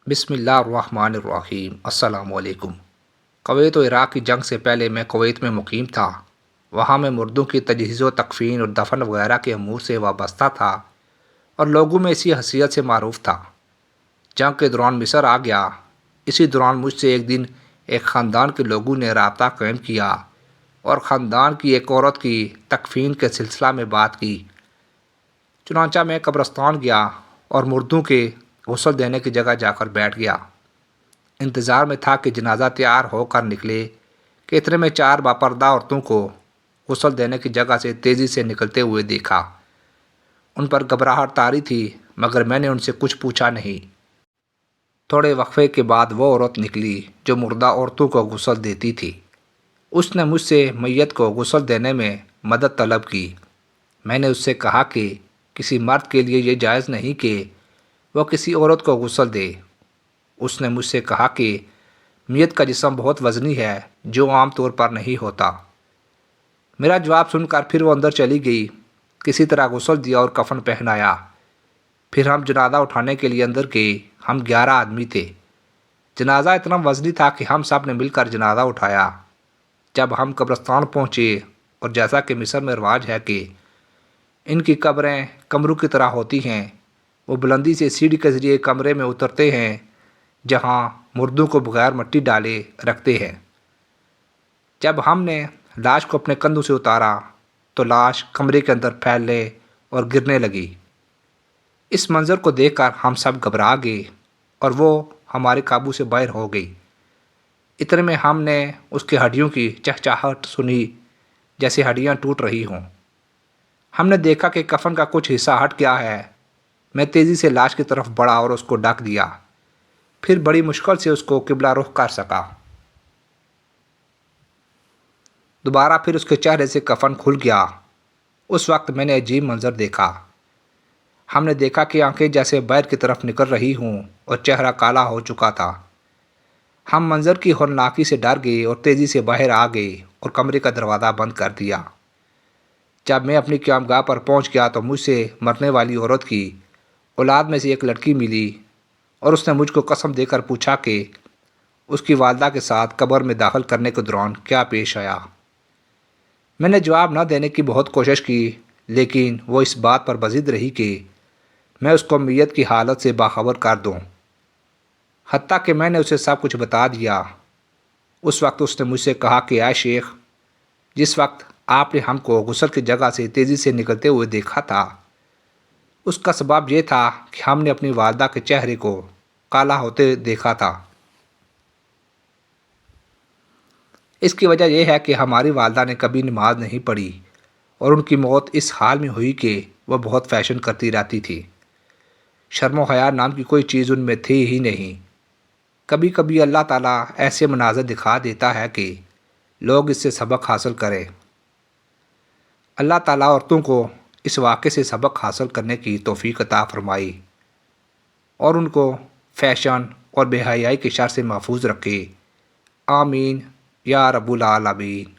بسم اللہ الرحمن الرحیم۔ السلام علیکم۔ کویت و عراق کی جنگ سے پہلے میں کویت میں مقیم تھا۔ وہاں میں مردوں کی تجہیز و تکفین اور دفن وغیرہ کے امور سے وابستہ تھا اور لوگوں میں اسی حیثیت سے معروف تھا۔ جنگ کے دوران مصر آ گیا۔ اسی دوران مجھ سے ایک دن ایک خاندان کے لوگوں نے رابطہ قائم کیا اور خاندان کی ایک عورت کی تکفین کے سلسلہ میں بات کی۔ چنانچہ میں قبرستان گیا اور مردوں کے غسل دینے کی جگہ جا کر بیٹھ گیا۔ انتظار میں تھا کہ جنازہ تیار ہو کر نکلے کہ اتنے میں 4 باپردہ عورتوں کو غسل دینے کی جگہ سے تیزی سے نکلتے ہوئے دیکھا۔ ان پر گھبراہٹ طاری تھی مگر میں نے ان سے کچھ پوچھا نہیں۔ تھوڑے وقفے کے بعد وہ عورت نکلی جو مردہ عورتوں کو غسل دیتی تھی۔ اس نے مجھ سے میت کو غسل دینے میں مدد طلب کی۔ میں نے اس سے کہا کہ کسی مرد کے لیے یہ جائز نہیں کہ وہ کسی عورت کو غسل دے۔ اس نے مجھ سے کہا کہ میت کا جسم بہت وزنی ہے جو عام طور پر نہیں ہوتا۔ میرا جواب سن کر پھر وہ اندر چلی گئی۔ کسی طرح غسل دیا اور کفن پہنایا۔ پھر ہم جنازہ اٹھانے کے لیے اندر گئے۔ ہم 11 آدمی تھے۔ جنازہ اتنا وزنی تھا کہ ہم سب نے مل کر جنازہ اٹھایا۔ جب ہم قبرستان پہنچے اور جیسا کہ مصر میں رواج ہے کہ ان کی قبریں کمروں کی طرح ہوتی ہیں، وہ بلندی سے سیڑھی کے ذریعے کمرے میں اترتے ہیں جہاں مردوں کو بغیر مٹی ڈالے رکھتے ہیں۔ جب ہم نے لاش کو اپنے کندھوں سے اتارا تو لاش کمرے کے اندر پھیلنے اور گرنے لگی۔ اس منظر کو دیکھ کر ہم سب گھبرا گئے اور وہ ہمارے قابو سے باہر ہو گئی۔ اتنے میں ہم نے اس کی ہڈیوں کی چہچہاہٹ سنی جیسے ہڈیاں ٹوٹ رہی ہوں۔ ہم نے دیکھا کہ کفن کا کچھ حصہ ہٹ گیا ہے۔ میں تیزی سے لاش کی طرف بڑھا اور اس کو ڈھک دیا۔ پھر بڑی مشکل سے اس کو قبلہ رخ کر سکا۔ دوبارہ پھر اس کے چہرے سے کفن کھل گیا۔ اس وقت میں نے عجیب منظر دیکھا۔ ہم نے دیکھا کہ آنکھیں جیسے باہر کی طرف نکل رہی ہوں اور چہرہ کالا ہو چکا تھا۔ ہم منظر کی ہولناکی سے ڈر گئے اور تیزی سے باہر آ گئے اور کمرے کا دروازہ بند کر دیا۔ جب میں اپنی قیامگاہ پر پہنچ گیا تو مجھ سے مرنے والی عورت کی اولاد میں سے ایک لڑکی ملی اور اس نے مجھ کو قسم دے کر پوچھا کہ اس کی والدہ کے ساتھ قبر میں داخل کرنے کے دوران کیا پیش آیا۔ میں نے جواب نہ دینے کی بہت کوشش کی لیکن وہ اس بات پر بضد رہی کہ میں اس کو میت کی حالت سے باخبر کر دوں۔ حتیٰ کہ میں نے اسے سب کچھ بتا دیا۔ اس وقت اس نے مجھ سے کہا کہ اے شیخ، جس وقت آپ نے ہم کو غسل کی جگہ سے تیزی سے نکلتے ہوئے دیکھا تھا اس کا سبب یہ تھا کہ ہم نے اپنی والدہ کے چہرے کو کالا ہوتے دیکھا تھا۔ اس کی وجہ یہ ہے کہ ہماری والدہ نے کبھی نماز نہیں پڑھی اور ان کی موت اس حال میں ہوئی کہ وہ بہت فیشن کرتی رہتی تھی۔ شرم و حیا نام کی کوئی چیز ان میں تھی ہی نہیں۔ کبھی کبھی اللہ تعالیٰ ایسے مناظر دکھا دیتا ہے کہ لوگ اس سے سبق حاصل کریں۔ اللہ تعالیٰ عورتوں کو اس واقعے سے سبق حاصل کرنے کی توفیق عطا فرمائی اور ان کو فیشن اور بے حیائی کے شر سے محفوظ رکھے۔ آمین یا رب العالمین۔